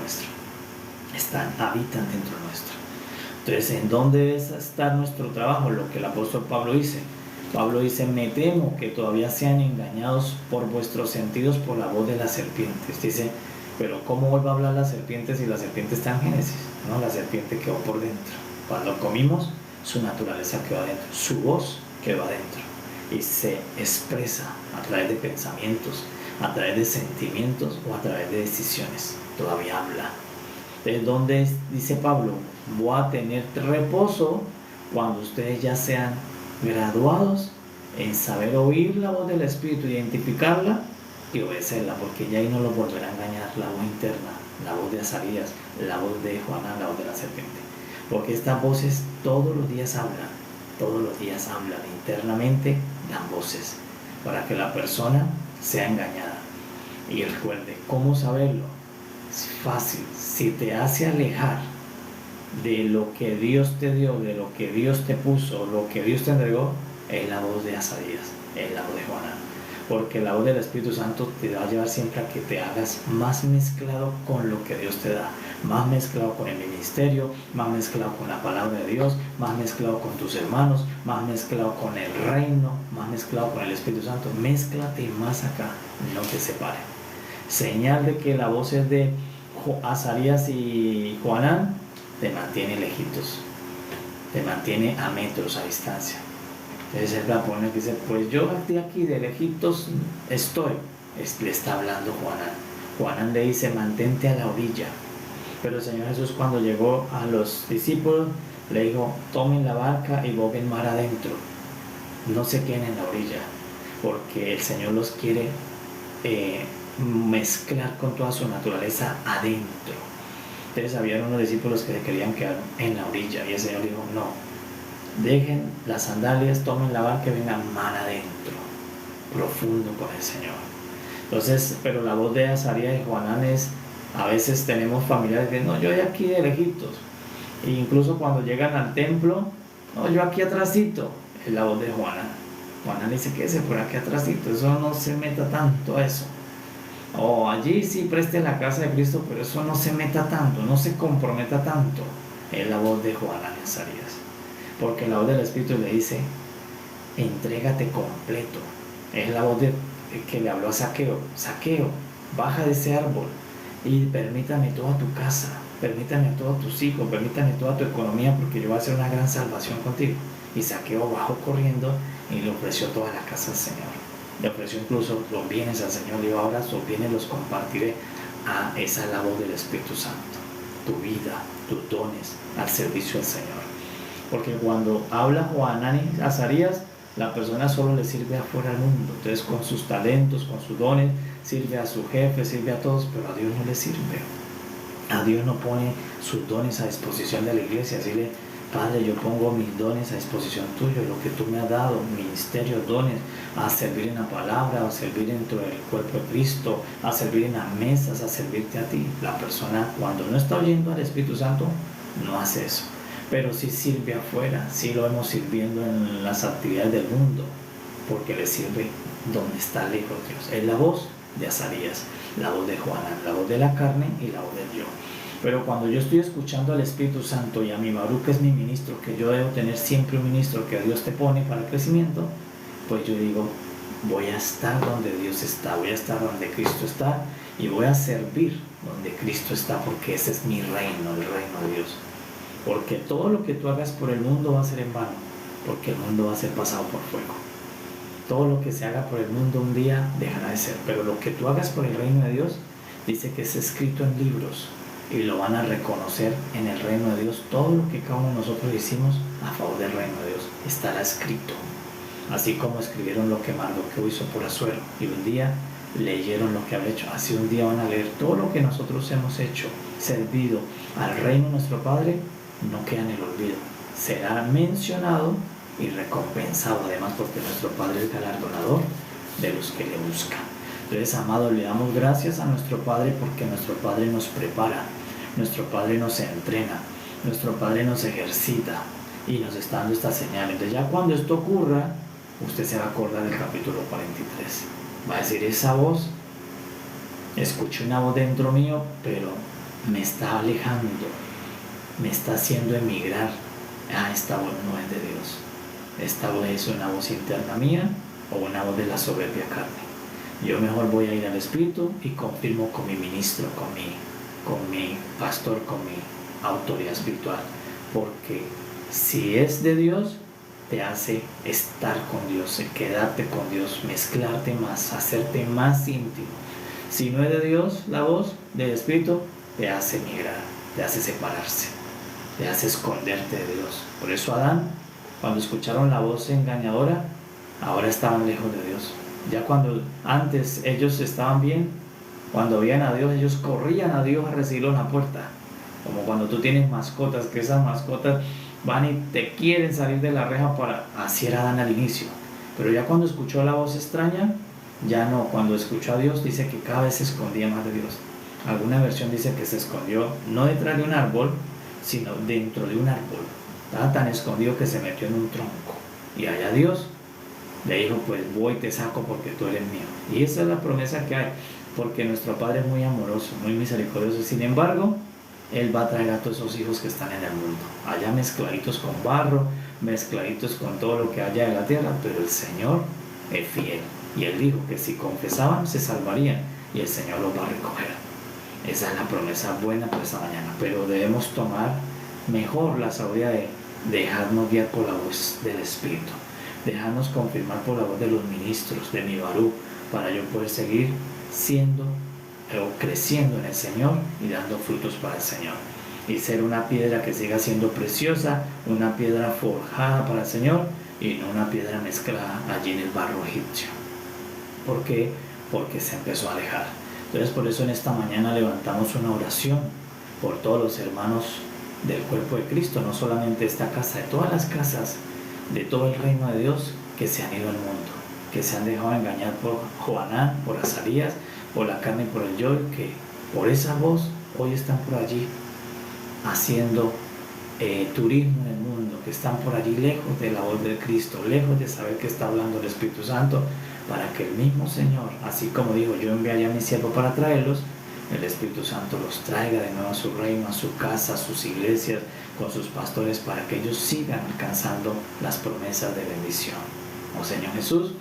Speaker 1: nuestro. Habitan dentro nuestro. Entonces, ¿en dónde debe estar nuestro trabajo? Lo que el apóstol Pablo dice. Pablo dice, me temo que todavía sean engañados por vuestros sentidos por la voz de las serpientes. Dice, pero ¿cómo vuelve a hablar la serpiente si la serpiente está en Génesis? No, la serpiente quedó por dentro. Cuando comimos, su naturaleza quedó adentro, su voz quedó adentro. Y se expresa a través de pensamientos, a través de sentimientos o a través de decisiones. Todavía habla. ¿De dónde dice Pablo? Voy a tener reposo cuando ustedes ya sean graduados en saber oír la voz del Espíritu, identificarla y obedecerla, porque ya ahí no los volverá a engañar la voz interna, la voz de Azarías, la voz de Juana, la voz de la serpiente. Porque estas voces todos los días hablan internamente, dan voces para que la persona sea engañada. Y recuerde, ¿cómo saberlo? Es fácil. Si te hace alejar de lo que Dios te dio, de lo que Dios te puso, lo que Dios te entregó, es la voz de Azarías, es la voz de Juana. porque la voz del Espíritu Santo te va a llevar siempre a que te hagas más mezclado con lo que Dios te da, más mezclado con el ministerio, más mezclado con la palabra de Dios, más mezclado con tus hermanos, más mezclado con el reino, más mezclado con el Espíritu Santo. Mézclate más acá, no te separe. Señal de que la voz es de Azarías y Johanán, te mantiene lejitos, te mantiene a metros a distancia. Entonces él va a poner que dice, pues yo aquí de lejitos estoy. Le está hablando Johanán. Johanán le dice, mantente a la orilla. Pero el Señor Jesús, cuando llegó a los discípulos, le dijo, tomen la barca y bogen mar adentro. No se queden en la orilla, porque el Señor los quiere mezclar con toda su naturaleza adentro. Entonces había unos discípulos que se querían quedar en la orilla, y el Señor dijo, no, dejen las sandalias, tomen la barca y vengan mar adentro, profundo con el Señor. Entonces, pero la voz de Azarías y Johanán es, a veces tenemos familiares que no, yo de aquí de lejitos, e incluso cuando llegan al templo, no, yo aquí atrásito, es la voz de Johanán. Johanán dice, quédese por aquí atrásito, eso no se meta tanto a eso. O allí sí preste la casa de Cristo, pero eso no se meta tanto, no se comprometa tanto. Es la voz de Johanán y Azarías. Porque la voz del Espíritu le dice, entrégate completo. Es la voz que le habló a Zaqueo. Zaqueo, baja de ese árbol y permítame toda tu casa, permítame a todos tus hijos, permítame toda tu economía, porque yo voy a hacer una gran salvación contigo. Y Zaqueo bajó corriendo y le ofreció toda la casa al Señor. Le ofreció incluso los bienes al Señor. Le dijo, ahora sus bienes los compartiré. Esa es la voz del Espíritu Santo. Tu vida, tus dones al servicio del Señor. Porque cuando habla Johanán y Azarías, la persona solo le sirve afuera al mundo. Entonces con sus talentos, con sus dones, sirve a su jefe, sirve a todos, pero a Dios no le sirve. A Dios no pone sus dones a disposición de la iglesia. Así le, Padre, yo pongo mis dones a disposición tuyo, lo que tú me has dado, ministerios, dones, a servir en la palabra, a servir dentro del cuerpo de Cristo, a servir en las mesas, a servirte a ti. La persona, cuando no está oyendo al Espíritu Santo, no hace eso. Pero sí sirve afuera, sí lo vemos sirviendo en las actividades del mundo, porque le sirve donde está lejos Dios. Es la voz de Azarías, la voz de Johanán, la voz de la carne y la voz del yo. Pero cuando yo estoy escuchando al Espíritu Santo y a mi Baruch, que es mi ministro, que yo debo tener siempre un ministro que Dios te pone para el crecimiento, pues yo digo, voy a estar donde Dios está, voy a estar donde Cristo está y voy a servir donde Cristo está, porque ese es mi reino, el reino de Dios. Porque todo lo que tú hagas por el mundo va a ser en vano, porque el mundo va a ser pasado por fuego. Todo lo que se haga por el mundo un día dejará de ser, pero lo que tú hagas por el reino de Dios, dice que es escrito en libros y lo van a reconocer en el reino de Dios. Todo lo que cada uno de nosotros hicimos a favor del reino de Dios estará escrito, así como escribieron lo que Mardoqueo hizo por Asuero y un día leyeron lo que había hecho. Así un día van a leer todo lo que nosotros hemos hecho, servido al reino de nuestro Padre. No queda en el olvido, será mencionado y recompensado, además, porque nuestro Padre es galardonador de los que le buscan. Entonces, amados, le damos gracias a nuestro Padre, porque nuestro Padre nos prepara, nuestro Padre nos entrena, nuestro Padre nos ejercita y nos está dando esta señal. Entonces, ya cuando esto ocurra, usted se va a acordar del capítulo 43. Va a decir, esa voz, escuché una voz dentro mío, pero me está alejando, me está haciendo emigrar. Esta voz no es de Dios. Esta voz es una voz interna mía o una voz de la soberbia carne. Yo mejor voy a ir al Espíritu y confirmo con mi ministro, con mi pastor, con mi autoridad espiritual. Porque si es de Dios, te hace estar con Dios, quedarte con Dios, mezclarte más, hacerte más íntimo. Si no es de Dios, la voz del Espíritu te hace migrar, te hace separarse, te hace esconderte de Dios. Por eso Adán, cuando escucharon la voz engañadora, ahora estaban lejos de Dios. Ya cuando antes ellos estaban bien, cuando veían a Dios, ellos corrían a Dios a recibirlo en la puerta. Como cuando tú tienes mascotas, que esas mascotas van y te quieren salir de la reja para... Así era Adán al inicio. Pero ya cuando escuchó la voz extraña, ya no. Cuando escuchó a Dios, dice que cada vez se escondía más de Dios. Alguna versión dice que se escondió no detrás de un árbol, sino dentro de un árbol. Estaba tan escondido que se metió en un tronco. Y allá Dios le dijo, pues voy y te saco porque tú eres mío. Y esa es la promesa que hay, porque nuestro Padre es muy amoroso, muy misericordioso. Sin embargo, Él va a traer a todos esos hijos que están en el mundo, allá mezcladitos con barro, mezcladitos con todo lo que haya de la tierra, pero el Señor es fiel. Y Él dijo que si confesaban se salvarían y el Señor los va a recoger. Esa es la promesa buena para esta mañana, pero debemos tomar mejor la sabiduría de dejarnos guiar por la voz del Espíritu, dejarnos confirmar por la voz de los ministros, de mi Barú, para yo poder seguir siendo o creciendo en el Señor y dando frutos para el Señor, y ser una piedra que siga siendo preciosa, una piedra forjada para el Señor y no una piedra mezclada allí en el barro egipcio. ¿Por qué? Porque se empezó a alejar. Entonces por eso en esta mañana levantamos una oración por todos los hermanos del cuerpo de Cristo, no solamente esta casa, de todas las casas, de todo el reino de Dios que se han ido al mundo, que se han dejado engañar por Joanán, por Azarías, por la carne y por el yo, que por esa voz hoy están por allí haciendo turismo en el mundo, que están por allí lejos de la voz de Cristo, lejos de saber que está hablando el Espíritu Santo, para que el mismo Señor, así como dijo, yo enviaré a mi siervo para traerlos, el Espíritu Santo los traiga de nuevo a su reino, a su casa, a sus iglesias, con sus pastores, para que ellos sigan alcanzando las promesas de bendición. Oh Señor Jesús,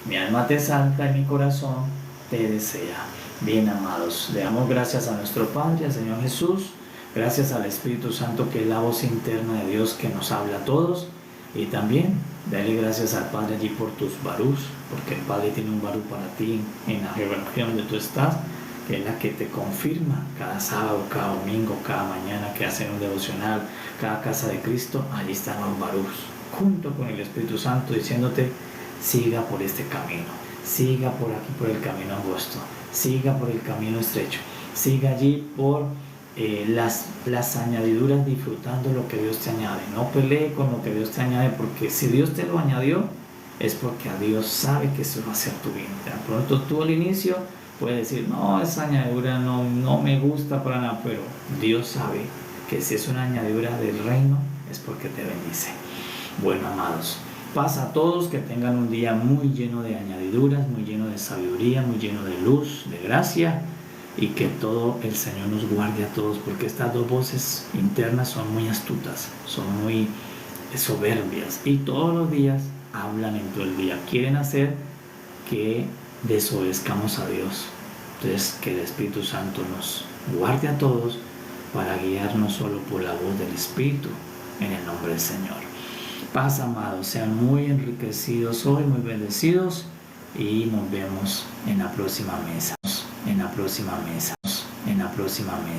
Speaker 1: mi alma te exalta y mi corazón te desea. Bien, amados, le damos gracias a nuestro Padre, al Señor Jesús, gracias al Espíritu Santo, que es la voz interna de Dios que nos habla a todos, y también dale gracias al Padre allí por tus barús, porque el Padre tiene un barú para ti en la región donde tú estás, que es la que te confirma cada sábado, cada domingo, cada mañana que hacen un devocional, cada casa de Cristo, allí están los barús, junto con el Espíritu Santo, diciéndote, siga por este camino, siga por aquí por el camino angosto, siga por el camino estrecho, siga allí por las añadiduras, disfrutando lo que Dios te añade. No pelee con lo que Dios te añade, porque si Dios te lo añadió, es porque a Dios sabe que eso va a ser tu bien. De pronto tú al inicio puedes decir, no, esa añadidura no me gusta para nada, pero Dios sabe que si es una añadidura del reino, es porque te bendice. Bueno, amados, paz a todos, que tengan un día muy lleno de añadiduras, muy lleno de sabiduría, muy lleno de luz, de gracia, y que todo el Señor nos guarde a todos, porque estas dos voces internas son muy astutas, son muy soberbias, y todos los días hablan en todo el día, quieren hacer que desobedezcamos a Dios. Entonces, que el Espíritu Santo nos guarde a todos para guiarnos solo por la voz del Espíritu, en el nombre del Señor. Paz, amados, sean muy enriquecidos hoy, muy bendecidos, y nos vemos en la próxima mesa, en la próxima mesa, en la próxima mesa.